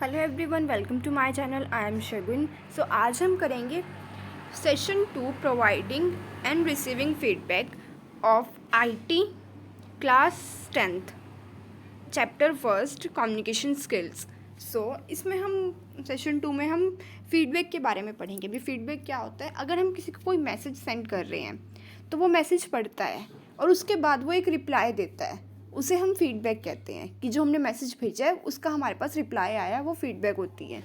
Hello everyone, welcome to my channel. I am Shagun. So आज हम करेंगे session 2 providing and receiving feedback of IT class 10th chapter first communication skills. So इसमें हम session 2 में हम feedback के बारे में पढ़ेंगे। भी फीडबैक क्या होता है? अगर हम किसी को कोई मैसेज सेंड कर रहे हैं तो वो मैसेज पढ़ता है और उसके बाद वो एक रिप्लाई देता है, उसे हम फीडबैक कहते हैं। कि जो हमने मैसेज भेजा है उसका हमारे पास रिप्लाई आया, वो फीडबैक होती है।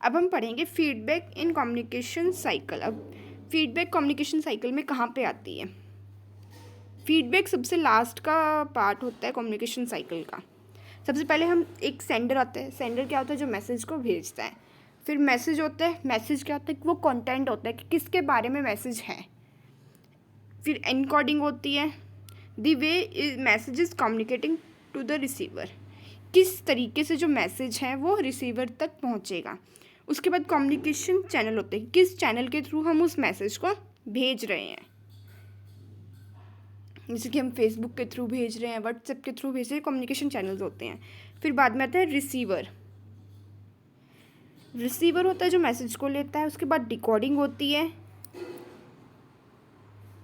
अब हम पढ़ेंगे फीडबैक इन कम्युनिकेशन साइकिल। अब फीडबैक कम्युनिकेशन साइकिल में कहाँ पे आती है? फीडबैक सबसे लास्ट का पार्ट होता है कम्युनिकेशन साइकिल का। सबसे पहले हम एक सेंडर आता है। सेंडर क्या होता है? जो मैसेज को भेजता है। फिर मैसेज होता है। मैसेज क्या होता है? वो कंटेंट होता है कि किसके बारे में मैसेज है। फिर एनकोडिंग होती है। The way message is communicating to the receiver, किस तरीके से जो मैसेज है वो रिसीवर तक पहुंचेगा। उसके बाद कम्युनिकेशन चैनल होते हैं, किस चैनल के थ्रू हम उस मैसेज को भेज रहे हैं। जैसे कि हम फेसबुक के थ्रू भेज रहे हैं, व्हाट्सएप के थ्रू भेज रहे हैं, कम्युनिकेशन चैनल्स होते हैं। फिर बाद में आता है रिसीवर। रिसीवर होता है जो मैसेज को लेता है। उसके बाद डिकोडिंग होती है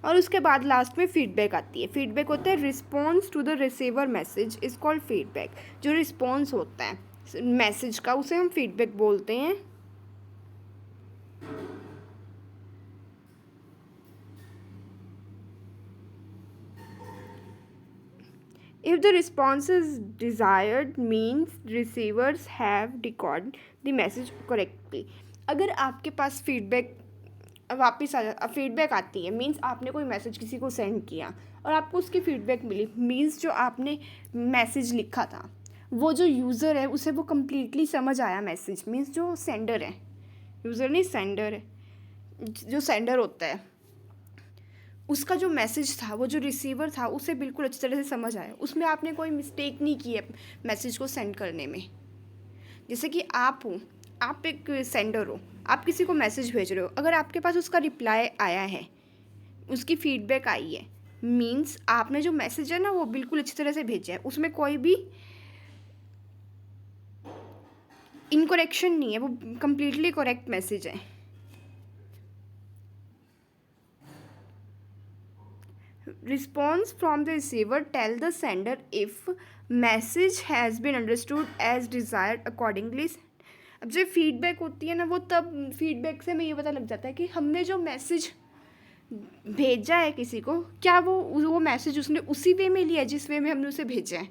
और उसके बाद लास्ट में फीडबैक आती है। फीडबैक होता है response to the receiver message is called feedback. जो रिस्पॉन्स होता है मैसेज का उसे हम फीडबैक बोलते हैं। If the response is desired means receivers have decoded the message correctly. अगर आपके पास फीडबैक आती है, मीन्स आपने कोई मैसेज किसी को सेंड किया और आपको उसकी फीडबैक मिली, मीन्स जो आपने मैसेज लिखा था वो जो यूज़र है उसे वो कम्प्लीटली समझ आया मैसेज। मीन्स जो सेंडर है, यूज़र नहीं सेंडर है, जो सेंडर होता है उसका जो मैसेज था, वो जो रिसीवर था उसे बिल्कुल अच्छी तरह से समझ आया। उसमें आपने कोई मिस्टेक नहीं की है मैसेज को सेंड करने में। जैसे कि आप हो, आप एक सेंडर हो, आप किसी को मैसेज भेज रहे हो, अगर आपके पास उसका रिप्लाई आया है, उसकी फीडबैक आई है, मीन्स आपने जो मैसेज है ना वो बिल्कुल अच्छी तरह से भेजा है, उसमें कोई भी इनकरेक्शन नहीं है, वो कम्प्लीटली करेक्ट मैसेज है। Response from the receiver tell the sender if message has been understood as desired accordingly. अब जो फीडबैक होती है ना, वो तब फीडबैक से हमें ये पता लग जाता है कि हमने जो मैसेज भेजा है किसी को, क्या वो मैसेज उसने उसी वे में लिया है जिस वे में हमने उसे भेजा है।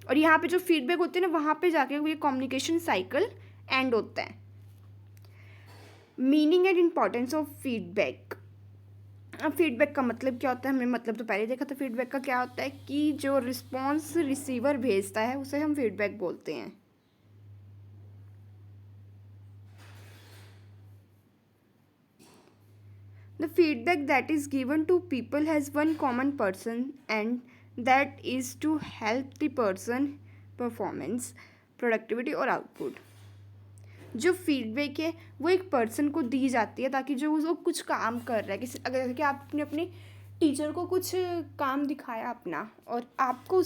और यहाँ पे जो फीडबैक होती है ना, वहाँ पे जाके ये कम्युनिकेशन साइकिल एंड होता है। Meaning and importance of feedback. अब फीडबैक का मतलब क्या होता है? हमने मतलब तो पहले देखा था। फीडबैक का क्या होता है कि जो रिस्पॉन्स रिसीवर भेजता है उसे हम फीडबैक बोलते हैं। The feedback that is given to people has one common person and that is to help the person performance, productivity और आउटपुट। जो फीडबैक है वो एक पर्सन को दी जाती है ताकि जो वो कुछ काम कर रहा है, किसी अगर जैसे कि आपने अपने टीचर को कुछ काम दिखाया अपना और आपको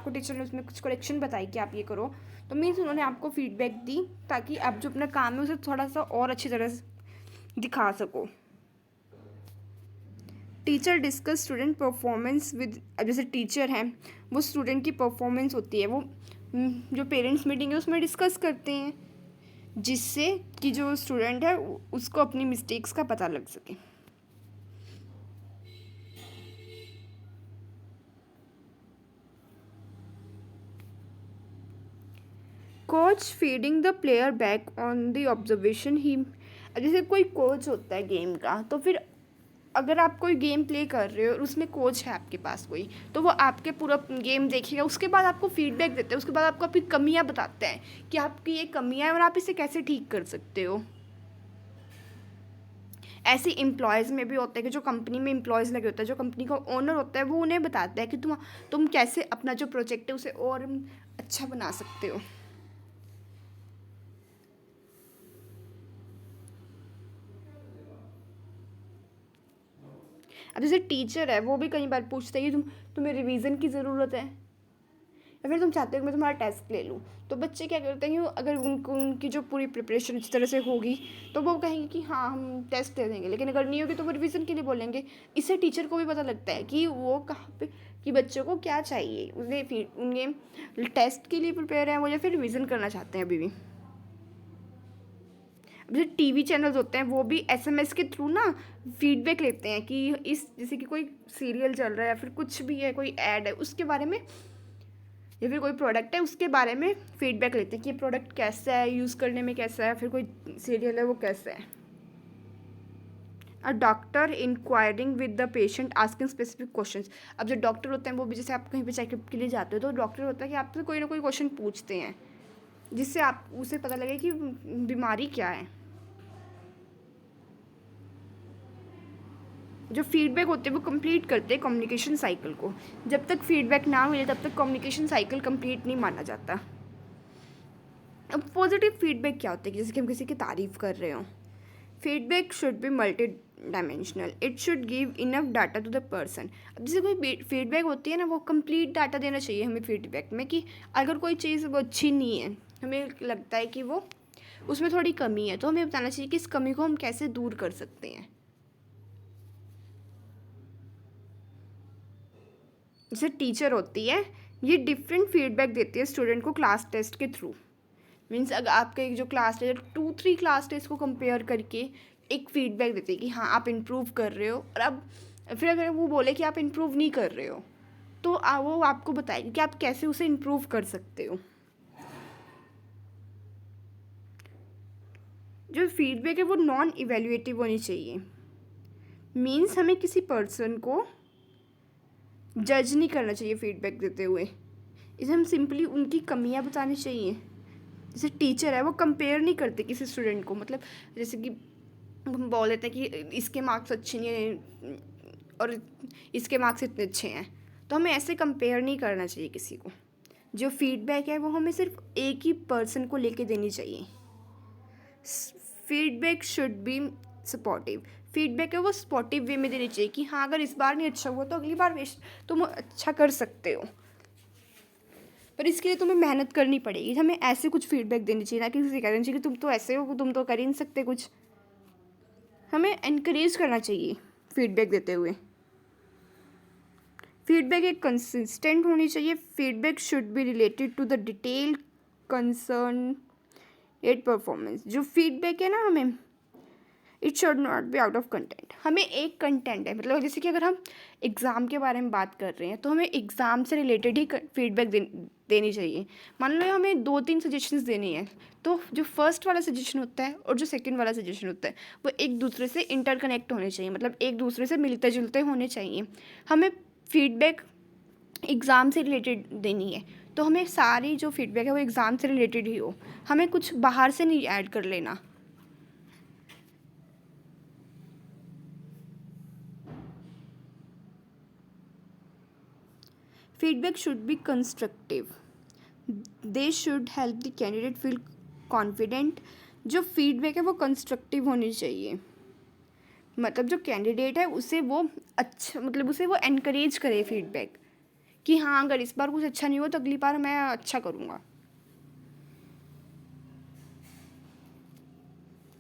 टीचर ने उसमें कुछ करेक्शन बताई कि आप ये करो, तो मीन्स उन्होंने आपको फीडबैक दी ताकि आप जो अपना काम है उसे थोड़ा सा और अच्छी तरह से दिखा सको। Teacher discuss student performance with. अब जैसे टीचर हैं, वो स्टूडेंट की परफॉर्मेंस होती है, वो जो पेरेंट्स मीटिंग है उसमें डिस्कस करते हैं, जिससे कि जो स्टूडेंट है उसको अपनी मिस्टेक्स का पता लग सके। Coach feeding the player back on the observation ही। जैसे कोई कोच होता है गेम का, तो फिर अगर आप कोई गेम प्ले कर रहे हो और उसमें कोच है आपके पास कोई, तो वो आपके पूरा गेम देखेगा, उसके बाद आपको फीडबैक देते हैं, उसके बाद आपको अपनी कमियां बताते हैं कि आपकी ये कमियां हैं और आप इसे कैसे ठीक कर सकते हो। ऐसे एम्प्लॉयज़ में भी होता है कि जो कंपनी में एम्प्लॉयज़ लगे होते हैं, जो कंपनी का ओनर होता है, वो उन्हें बताता है कि तुम कैसे अपना जो प्रोजेक्ट है उसे और अच्छा बना सकते हो। अब जैसे टीचर है, वो भी कई बार पूछते हैं कि तुम्हें रिवीजन की ज़रूरत है, या फिर तुम चाहते हो कि मैं तुम्हारा टेस्ट ले लूँ, तो बच्चे क्या करते हैं कि अगर उनकी जो पूरी प्रिपरेशन इस तरह से होगी तो वो कहेंगे कि हाँ हम टेस्ट दे देंगे, लेकिन अगर नहीं होगी तो वो रिवीजन के लिए बोलेंगे। इससे टीचर को भी पता लगता है कि वो कहाँ पे, कि बच्चों को क्या चाहिए, उन्हें टेस्ट के लिए प्रिपेयर है वो या फिर रिवीजन करना चाहते हैं अभी भी। जैसे टीवी चैनल्स होते हैं वो भी एसएमएस के थ्रू ना फीडबैक लेते हैं कि इस, जैसे कि कोई सीरियल चल रहा है या फिर कुछ भी है, कोई ऐड है उसके बारे में, या फिर कोई प्रोडक्ट है उसके बारे में फीडबैक लेते हैं कि ये प्रोडक्ट कैसा है, यूज़ करने में कैसा है, फिर कोई सीरियल है वो कैसा है। A doctor enquiring with the patient asking specific question. अब जो डॉक्टर होते हैं वो भी, जैसे आप कहीं पे चेकअप के लिए जाते हो तो डॉक्टर होता है कि आपसे कोई ना कोई क्वेश्चन पूछते हैं जिससे आप उसे पता लगे कि बीमारी क्या है। जो फीडबैक होते हैं वो कंप्लीट करते हैं कम्युनिकेशन साइकिल को। जब तक फीडबैक ना मिले तब तक कम्युनिकेशन साइकिल कंप्लीट नहीं माना जाता। अब पॉजिटिव फीडबैक क्या होता है, जैसे कि हम किसी की तारीफ़ कर रहे हो। Feedback should be multi dimensional, it should give enough data to the person. अब जैसे कोई फीडबैक होती है ना, वो कंप्लीट डाटा देना चाहिए हमें फीडबैक में, कि अगर कोई चीज़ वो अच्छी नहीं है, हमें लगता है कि वो उसमें थोड़ी कमी है, तो हमें बताना चाहिए कि इस कमी को हम कैसे दूर कर सकते हैं। जैसे टीचर होती है, ये डिफरेंट फीडबैक देती है स्टूडेंट को क्लास टेस्ट के थ्रू। मीन्स अगर आपके जो क्लास टेस्ट 2-3 क्लास टेस्ट को कंपेयर करके एक फीडबैक देती है कि हाँ आप इम्प्रूव कर रहे हो, और अब फिर अगर वो बोले कि आप इम्प्रूव नहीं कर रहे हो तो वो आपको बताएगी कि आप कैसे उसे इम्प्रूव कर सकते हो। जो फीडबैक है वो नॉन इवेल्युएटिव होनी चाहिए। मीन्स हमें किसी पर्सन को जज नहीं करना चाहिए फीडबैक देते हुए, इसे हम सिंपली उनकी कमियां बतानी चाहिए। जैसे टीचर है वो कंपेयर नहीं करते किसी स्टूडेंट को, मतलब जैसे कि हम बोल देते हैं कि इसके मार्क्स अच्छे नहीं हैं और इसके मार्क्स इतने अच्छे हैं, तो हमें ऐसे कंपेयर नहीं करना चाहिए किसी को। जो फीडबैक है वो हमें सिर्फ एक ही पर्सन को लेके देनी चाहिए। Feedback should be supportive. Feedback है वो सपोर्टिव वे में देनी चाहिए कि हाँ अगर इस बार नहीं अच्छा हुआ तो अगली बार तुम अच्छा कर सकते हो, पर इसके लिए तुम्हें मेहनत करनी पड़ेगी। हमें ऐसे कुछ फीडबैक देनी चाहिए, ना कि किसी कहना चाहिए कि तुम तो ऐसे हो, तुम तो कर ही नहीं सकते कुछ। हमें एनकरेज करना चाहिए फीडबैक देते हुए। फीडबैक एक कंसिस्टेंट होनी चाहिए। Feedback should be related to the detail concern at performance. जो फीडबैक है ना हमें, it should not be out of content. हमें एक कंटेंट है, मतलब जैसे कि अगर हम एग्ज़ाम के बारे में बात कर रहे हैं तो हमें एग्ज़ाम से रिलेटेड ही फीडबैक देनी चाहिए। मान लो हमें 2-3 सजेशंस देनी है, तो जो फर्स्ट वाला सजेशन होता है और जो सेकंड वाला सजेशन होता है वो एक दूसरे से इंटरकनेक्ट होने चाहिए, मतलब एक दूसरे से मिलते जुलते होने चाहिए। हमें फीडबैक एग्ज़ाम से रिलेटेड देनी है तो हमें सारी जो फीडबैक है वो एग्ज़ाम से रिलेटेड ही हो, हमें कुछ बाहर से नहीं ऐड कर लेना। Feedback should B constructive, they should help the candidate feel confident. जो फीडबैक है वो कंस्ट्रक्टिव होनी चाहिए, मतलब जो कैंडिडेट है उसे वो अच्छा, मतलब उसे वो एनकरेज करे फीडबैक कि हाँ अगर इस बार कुछ अच्छा नहीं हुआ तो अगली बार मैं अच्छा करूँगा।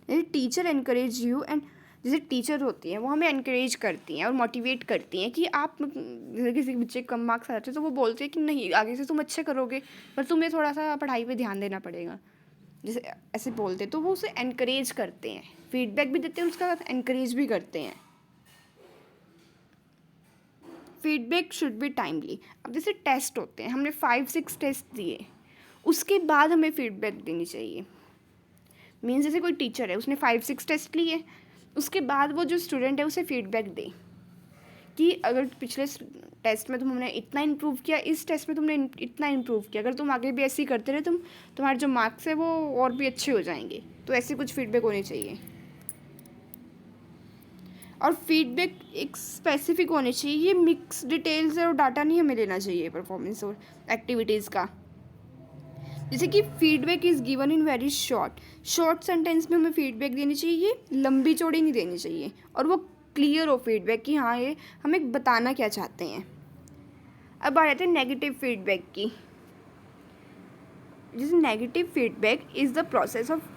टीचर एनकरेज यू, एंड जैसे टीचर होती हैं वो हमें एनकरेज करती हैं और मोटिवेट करती हैं कि आप, जैसे किसी बच्चे कम मार्क्स आते हैं तो वो बोलते हैं कि नहीं आगे से तुम अच्छे करोगे, पर तुम्हें थोड़ा सा पढ़ाई पे ध्यान देना पड़ेगा, जैसे ऐसे बोलते हैं, तो वो उसे एनकरेज करते हैं, फीडबैक भी देते हैं, उसका एनकरेज भी करते हैं। Feedback should B timely. अब जैसे टेस्ट होते हैं, हमने 5-6 टेस्ट दिए, उसके बाद हमें फीडबैक देनी चाहिए। मीन्स जैसे कोई टीचर है उसने 5-6 टेस्ट लिए, उसके बाद वो जो स्टूडेंट है उसे फीडबैक दे कि अगर पिछले टेस्ट में तुमने इतना इम्प्रूव किया, इस टेस्ट में तुमने इतना इम्प्रूव किया, अगर तुम आगे भी ऐसे ही करते रहे तुम्हारे जो मार्क्स है वो और भी अच्छे हो जाएंगे। तो ऐसी कुछ फीडबैक होनी चाहिए। और फीडबैक एक स्पेसिफिक होनी चाहिए, ये मिक्स डिटेल्स और डाटा नहीं हमें लेना चाहिए परफॉर्मेंस और एक्टिविटीज़ का। जैसे कि feedback is given in very short sentence में हमें फीडबैक देनी चाहिए, लंबी चौड़ी नहीं देनी चाहिए, और वो क्लियर हो फीडबैक कि हाँ ये हमें बताना क्या चाहते हैं। अब आ जाते हैं नेगेटिव फीडबैक की। जैसे negative feedback is the process of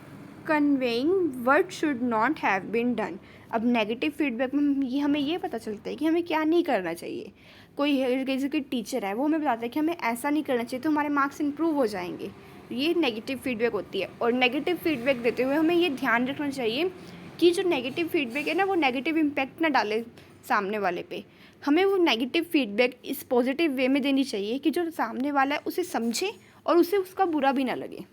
conveying what should not have been done. अब नेगेटिव फीडबैक में ये हमें ये पता चलता है कि हमें क्या नहीं करना चाहिए। कोई जैसे कोई टीचर है वो हमें बताता है कि हमें ऐसा नहीं करना चाहिए तो हमारे मार्क्स इंप्रूव हो जाएंगे। ये नेगेटिव फीडबैक होती है। और नेगेटिव फीडबैक देते हुए हमें ये ध्यान रखना चाहिए कि जो नेगेटिव फीडबैक है ना वो नेगेटिव इम्पैक्ट ना डाले सामने वाले पे। हमें वो नेगेटिव फीडबैक इस पॉजिटिव वे में देनी चाहिए कि जो सामने वाला है उसे समझे और उसे उसका बुरा भी ना लगे।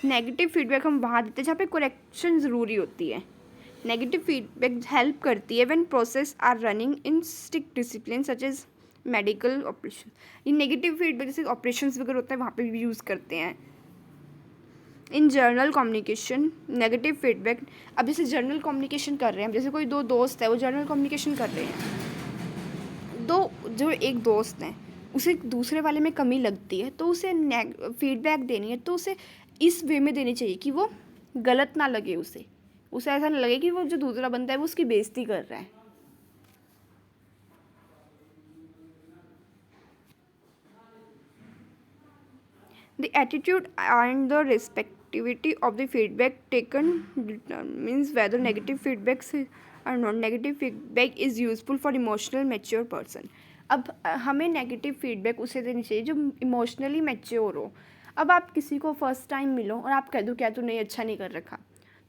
नेगेटिव फीडबैक हम वहाँ देते हैं जहाँ पे करेक्शन ज़रूरी होती है। नेगेटिव फीडबैक हेल्प करती है when process are running in strict discipline such as medical operation. ये नेगेटिव फीडबैक जैसे ऑपरेशंस वगैरह होता है वहाँ पे भी यूज़ करते हैं। In general communication negative feedback, अब जैसे जर्नल कम्युनिकेशन कर रहे हैं, जैसे कोई दो दोस्त है वो जर्नल कम्युनिकेशन कर रहे हैं, दो जो एक दोस्त हैं उसे दूसरे वाले में कमी लगती है तो उसे फीडबैक देनी है तो उसे इस वे में देनी चाहिए कि वो गलत ना लगे, उसे ऐसा ना लगे कि वो जो दूसरा बंदा है वो उसकी बेइज्जती कर रहा है। The attitude and the respectivity of the feedback taken determines whether negative feedbacks or not. Negative feedback is useful for emotional mature person. अब हमें नेगेटिव फीडबैक उसे देनी चाहिए जो इमोशनली मैच्योर हो। अब आप किसी को फर्स्ट टाइम मिलो और आप कह दो क्या तूने अच्छा नहीं कर रखा,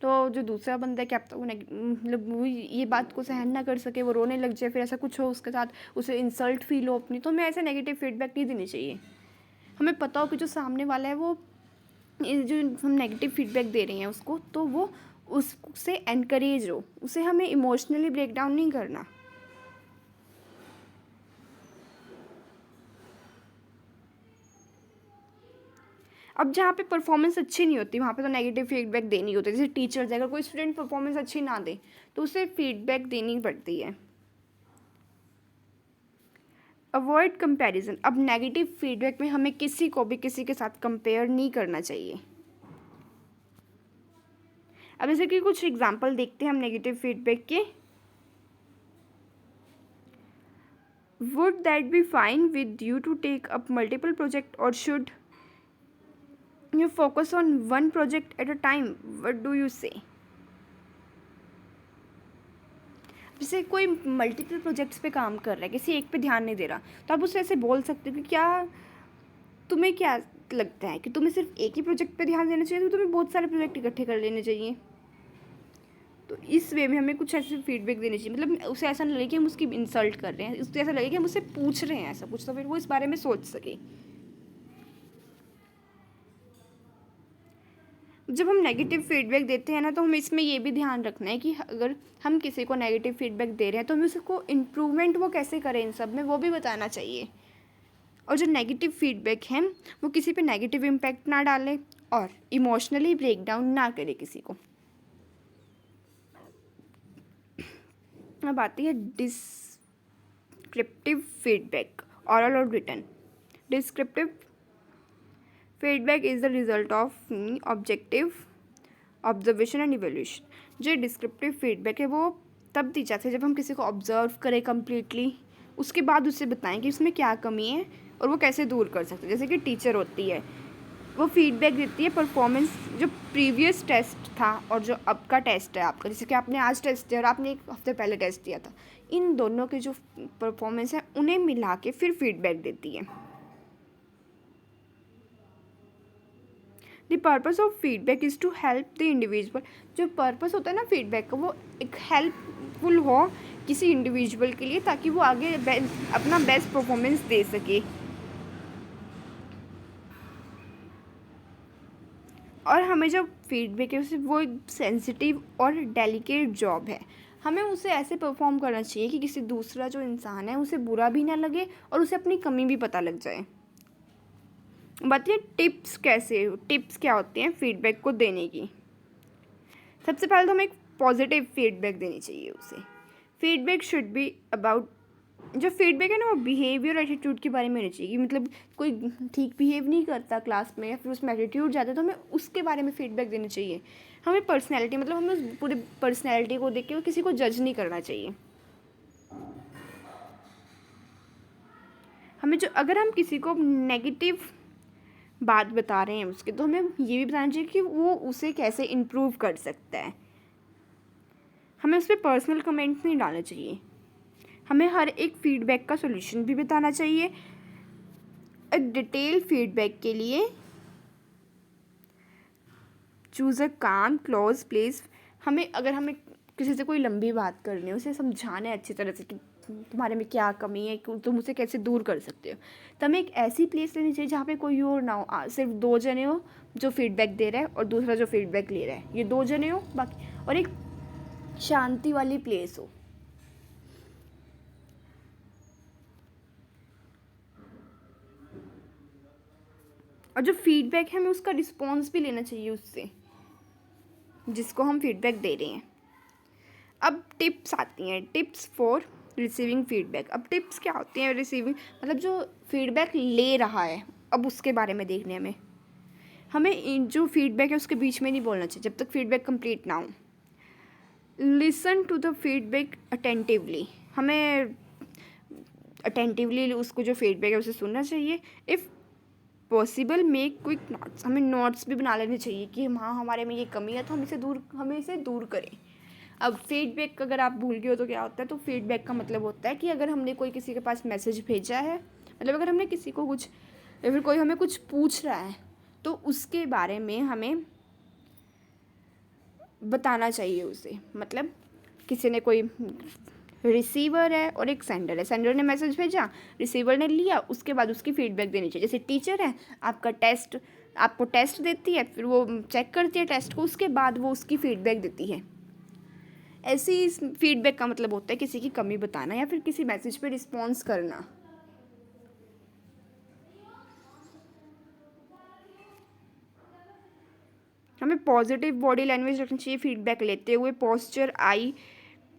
तो जो दूसरा बंदा है क्या पता वो मतलब वो ये बात को सहन ना कर सके, वो रोने लग जाए, फिर ऐसा कुछ हो उसके साथ, उसे इंसल्ट फील हो अपनी, तो हमें ऐसे नेगेटिव फीडबैक नहीं देनी चाहिए। हमें पता हो कि जो सामने वाला है वो जो हम नेगेटिव फीडबैक दे रहे हैं उसको, तो वो उससे एनकरेज हो, उसे हमें इमोशनली ब्रेक डाउन नहीं करना। अब जहाँ पे परफॉर्मेंस अच्छी नहीं होती वहाँ पे तो नेगेटिव फीडबैक देनी होती है। जैसे टीचर्स अगर कोई स्टूडेंट परफॉर्मेंस अच्छी ना दे तो उसे फीडबैक देनी पड़ती है। अवॉइड कंपैरिजन, अब नेगेटिव फीडबैक में हमें किसी को भी किसी के साथ कंपेयर नहीं करना चाहिए। अब जैसे कि कुछ एग्जांपल देखते हैं हम नेगेटिव फीडबैक के। Would that be fine with you to take up multiple project और should you focus on one project at a time, what do you say. जैसे कोई मल्टीपल प्रोजेक्ट्स पे काम कर रहा है, किसी एक पे ध्यान नहीं दे रहा, तो आप उससे ऐसे बोल सकते हो कि क्या तुम्हें क्या लगता है कि तुम्हें सिर्फ एक ही प्रोजेक्ट पे ध्यान देना चाहिए, तो तुम्हें बहुत सारे प्रोजेक्ट इकट्ठे कर लेने चाहिए। तो इस वे में हमें कुछ ऐसे फीडबैक देनी चाहिए, मतलब उसे ऐसा ना लगे कि हम उसकी इंसल्ट कर रहे हैं, उससे ऐसा लगे कि हम उससे पूछ रहे हैं ऐसा कुछ, तो फिर वो इस बारे में सोच सके। जब हम नेगेटिव फीडबैक देते हैं ना तो हमें इसमें ये भी ध्यान रखना है कि अगर हम किसी को नेगेटिव फीडबैक दे रहे हैं तो हमें उसको इम्प्रूवमेंट वो कैसे करें इन सब में वो भी बताना चाहिए। और जो नेगेटिव फीडबैक है वो किसी पे नेगेटिव इम्पैक्ट ना डाले और इमोशनली ब्रेक डाउन ना करे किसी को। अब आती है डिस्क्रिप्टिव फीडबैक, ऑरल और written. Descriptive feedback is the result of objective observation and evaluation. जो डिस्क्रिप्टिव फीडबैक है वो तब दी जाती है जब हम किसी को ऑब्जर्व करें कम्प्लीटली, उसके बाद उससे बताएं कि उसमें क्या कमी है और वो कैसे दूर कर सकते हैं। जैसे कि टीचर होती है वो फीडबैक देती है परफॉर्मेंस, जो प्रीवियस टेस्ट था और जो अब का टेस्ट है आपका, जैसे कि आपने आज टेस्ट दिया और आपने एक हफ्ते पहले टेस्ट दिया था, इन दोनों के जो परफॉर्मेंस है उन्हें मिला के फिर फीडबैक देती है। The purpose of feedback is to help the individual. जो पर्पस होता है ना फीडबैक का वो एक हेल्पफुल हो किसी इंडिविजुअल के लिए ताकि वो आगे अपना बेस्ट परफॉर्मेंस दे सके। और हमें जो फीडबैक है उसे वो एक सेंसिटिव और डेलिकेट जॉब है, हमें उसे ऐसे परफॉर्म करना चाहिए कि किसी दूसरा जो इंसान है उसे बुरा भी ना लगे और उसे अपनी कमी भी पता लग जाए। बताइए टिप्स क्या होती हैं फीडबैक को देने की। सबसे पहले तो हमें एक पॉजिटिव फीडबैक देनी चाहिए उसे। फीडबैक शुड बी अबाउट, जो फीडबैक है ना वो बिहेवियर एटीट्यूड के बारे में होनी चाहिए। मतलब कोई ठीक बिहेव नहीं करता क्लास में या फिर उसमें एटीट्यूड ज़्यादा तो हमें उसके बारे में फीडबैक देनी चाहिए। हमें पर्सनैलिटी, मतलब हमें उस पूरी पर्सनैलिटी को देख के किसी को जज नहीं करना चाहिए। हमें जो अगर हम किसी को नेगेटिव बात बता रहे हैं उसके, तो हमें ये भी बताना चाहिए कि वो उसे कैसे इम्प्रूव कर सकता है। हमें उस पर पर्सनल कमेंट नहीं डालना चाहिए। हमें हर एक फीडबैक का सॉल्यूशन भी बताना चाहिए। एक डिटेल फीडबैक के लिए चूज़ अ काम क्लोज प्लेस। अगर हमें किसी से कोई लंबी बात करनी है, उसे समझाना है अच्छी तरह से कि तुम्हारे में क्या कमी है, कि तुम उसे कैसे दूर कर सकते हो, तो हमें एक ऐसी प्लेस लेनी चाहिए जहाँ पे कोई और ना हो। सिर्फ 2 जने हो जो फीडबैक दे रहा है और दूसरा जो फीडबैक ले रहा है, ये 2 जने हो बाकी, और एक शांति वाली प्लेस हो। और जो फीडबैक है हमें उसका रिस्पॉन्स भी लेना चाहिए उससे जिसको हम फीडबैक दे रहे हैं। अब टिप्स आती हैं, टिप्स फॉर रिसीविंग फीडबैक। अब टिप्स क्या होती हैं रिसीविंग, मतलब जो फीडबैक ले रहा है, अब उसके बारे में देखने हमें जो फीडबैक है उसके बीच में नहीं बोलना चाहिए जब तक फीडबैक कंप्लीट ना हो। Listen to the feedback attentively. हमें अटेंटिवली उसको जो फीडबैक है उसे सुनना चाहिए। If possible make quick notes. हमें नोट्स भी बना लेने चाहिए कि हाँ हमारे में ये कमी है तो हमें इसे दूर करें। अब फीडबैक अगर आप भूल गए हो तो क्या होता है, तो फीडबैक का मतलब होता है कि अगर हमने कोई किसी के पास मैसेज भेजा है, मतलब अगर हमने किसी को कुछ, या फिर कोई हमें कुछ पूछ रहा है, तो उसके बारे में हमें बताना चाहिए उसे। मतलब किसी ने कोई रिसीवर है और एक सेंडर है, सेंडर ने मैसेज भेजा, रिसीवर ने लिया, उसके बाद उसकी फीडबैक देनी चाहिए। जैसे टीचर है, आपको टेस्ट देती है, फिर वो चेक करती है टेस्ट को, उसके बाद वो उसकी फीडबैक देती है। ऐसे ही फीडबैक का मतलब होता है किसी की कमी बताना या फिर किसी मैसेज पे रिस्पॉन्स करना। हमें पॉजिटिव बॉडी लैंग्वेज रखनी चाहिए फीडबैक लेते हुए। पोस्चर, आई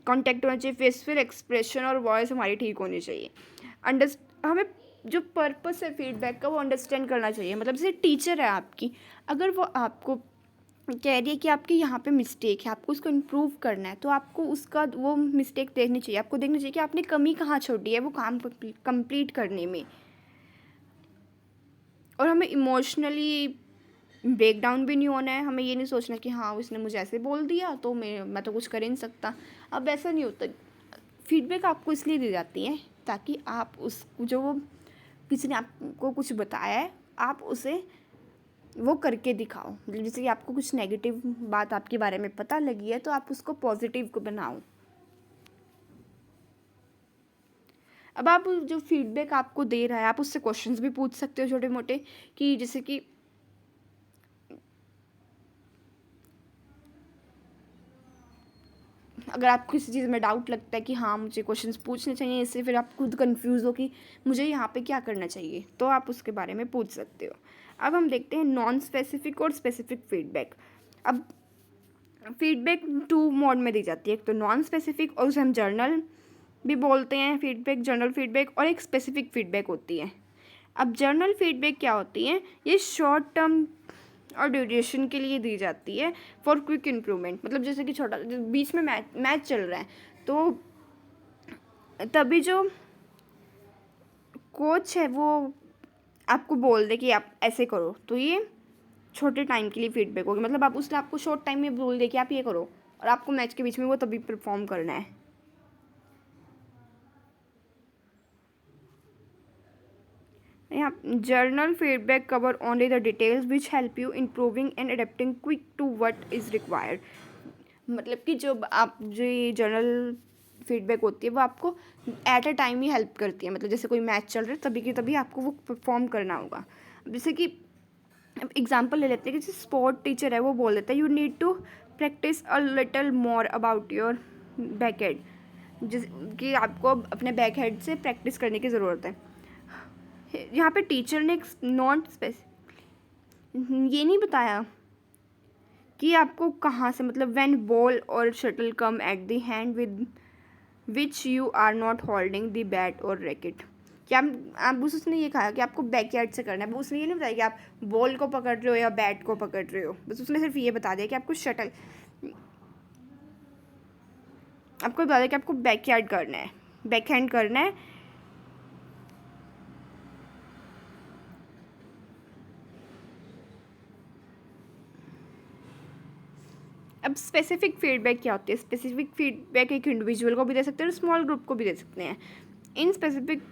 कांटेक्ट होना चाहिए, फेसफुल एक्सप्रेशन और वॉइस हमारी ठीक होनी चाहिए। हमें जो पर्पस है फीडबैक का वो अंडरस्टैंड करना चाहिए। मतलब जैसे टीचर है आपकी, अगर वो आपको कह रही है कि आपके यहाँ पे मिस्टेक है, आपको उसको इम्प्रूव करना है, तो आपको उसका वो मिस्टेक देखनी चाहिए। आपको देखना चाहिए कि आपने कमी कहाँ छोड़ी है वो काम कंप्लीट करने में। और हमें इमोशनली ब्रेक डाउन भी नहीं होना है। हमें ये नहीं सोचना कि हाँ उसने मुझे ऐसे बोल दिया तो मैं तो कुछ कर ही नहीं सकता। अब ऐसा नहीं होता। फीडबैक आपको इसलिए दी जाती है ताकि आप उस जो वो किसी ने आपको कुछ बताया है आप उसे वो करके दिखाओ। मतलब जैसे कि आपको कुछ नेगेटिव बात आपके बारे में पता लगी है तो आप उसको पॉजिटिव को बनाओ। अब आप जो फीडबैक आपको दे रहा है आप उससे क्वेश्चंस भी पूछ सकते हो छोटे मोटे, कि जैसे कि अगर आपको किसी चीज़ में डाउट लगता है कि हाँ मुझे क्वेश्चंस पूछने चाहिए, इससे फिर आप खुद कंफ्यूज हो कि मुझे यहाँ पे क्या करना चाहिए, तो आप उसके बारे में पूछ सकते हो। अब हम देखते हैं नॉन स्पेसिफिक और स्पेसिफिक फीडबैक। अब फीडबैक 2 मोड में दी जाती है, एक तो नॉन स्पेसिफिक और उसे हम जर्नल भी बोलते हैं फीडबैक, जर्नल फीडबैक, और एक स्पेसिफिक फीडबैक होती है। अब जर्नल फीडबैक क्या होती है, ये शॉर्ट टर्म और ड्यूरेशन के लिए दी जाती है फॉर क्विक इम्प्रूवमेंट। मतलब जैसे कि छोटा बीच में मैच चल रहा है तो तभी जो कोच है वो आपको बोल दे कि आप ऐसे करो, तो ये छोटे टाइम के लिए फीडबैक होगी। मतलब उसने आपको शॉर्ट टाइम में बोल दे कि आप ये करो और आपको मैच के बीच में वो तभी परफॉर्म करना है। Yeah, journal feedback cover only the details which help you improving and adapting quick to what is required. मतलब कि जो ये जर्नल फीडबैक होती है वो आपको eight a time he help करती है। मतलब जैसे कोई मैच चल रहा है तभी की तभी आपको वो परफॉर्म करना होगा। जैसे कि एग्जांपल ले लेते हैं कि जैसे स्पोर्ट टीचर है वो बोल देता है you need to practise a little more about your back head, जैसे कि आपको अपने बैक हेड से प्रैक्टिस करने की ज़रूरत है। यहाँ पे टीचर ने नॉट ये नहीं बताया कि आपको कहाँ से, मतलब व्हेन बॉल और shuttle come at the hand with which you are not holding the bat और रैकेट। क्या आप उसने ये कहा कि आपको बैकयार्ड से करना है, उसने ये नहीं बताया कि आप बॉल को पकड़ रहे हो या बैट को पकड़ रहे हो। बस उसने सिर्फ ये बता दिया कि आपको बता दिया कि आपको बैकयार्ड करना है, बैक हैंड करना है। अब स्पेसिफिक फीडबैक क्या होती है? स्पेसिफिक फीडबैक एक इंडिविजुअल को भी दे सकते हैं और स्मॉल ग्रुप को भी दे सकते हैं। In specific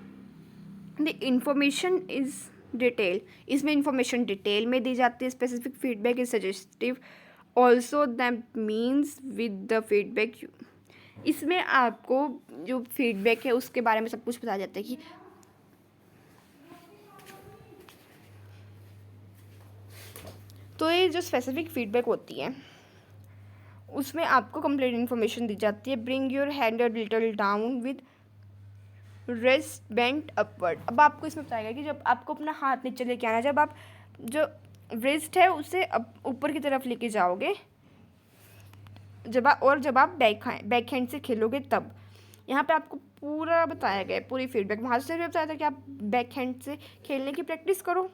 the information is detail, इसमें इंफॉर्मेशन डिटेल में दी जाती है। Specific feedback is suggestive also, that means with the feedback इसमें आपको जो फीडबैक है उसके बारे में सब कुछ बताया जाता है कि तो ये जो स्पेसिफिक फीडबैक होती है उसमें आपको कंप्लीट इन्फॉर्मेशन दी जाती है। Bring your hand a little down with rest bent upward. अब आपको इसमें बताएगा कि जब आपको अपना हाथ नीचे लेके आना है, जब आप जो रिस्ट है उसे ऊपर की तरफ लेके जाओगे, जब आप बैक हैंड से खेलोगे तब। यहाँ पे आपको पूरा बताया गया है, पूरी फीडबैक। वहाँ से भी बताया था कि आप बैक हैंड से खेलने की प्रैक्टिस करो,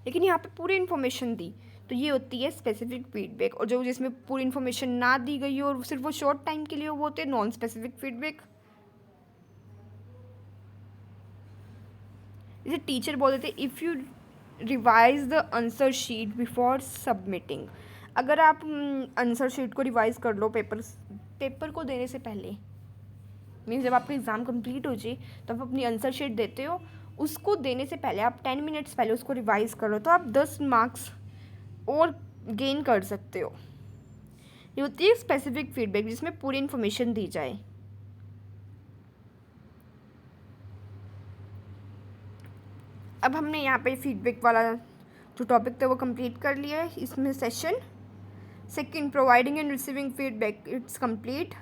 लेकिन यहाँ पे पूरी इन्फॉर्मेशन दी। तो ये होती है स्पेसिफिक फीडबैक। और जो जिसमें पूरी इन्फॉर्मेशन ना दी गई हो और सिर्फ वो शॉर्ट टाइम के लिए हो, वो होते हैं नॉन स्पेसिफिक फीडबैक। जैसे टीचर बोल देते if you revise the answer sheet before submitting. अगर आप आंसर शीट को रिवाइज कर लो पेपर को देने से पहले, मीन्स जब आपका एग्ज़ाम कंप्लीट हो जाए तो आप अपनी आंसर शीट देते हो, उसको देने से पहले आप 10 मिनट्स पहले उसको रिवाइज करो तो आप 10 मार्क्स और गेन कर सकते हो। ये होती है स्पेसिफिक फीडबैक जिसमें पूरी इन्फॉर्मेशन दी जाए। अब हमने यहाँ पे फीडबैक वाला जो टॉपिक था वो कंप्लीट कर लिया है। इसमें session second providing and receiving feedback it's complete.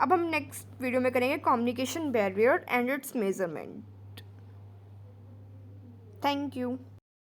अब हम नेक्स्ट वीडियो में करेंगे communication barrier and it's measurement. Thank you.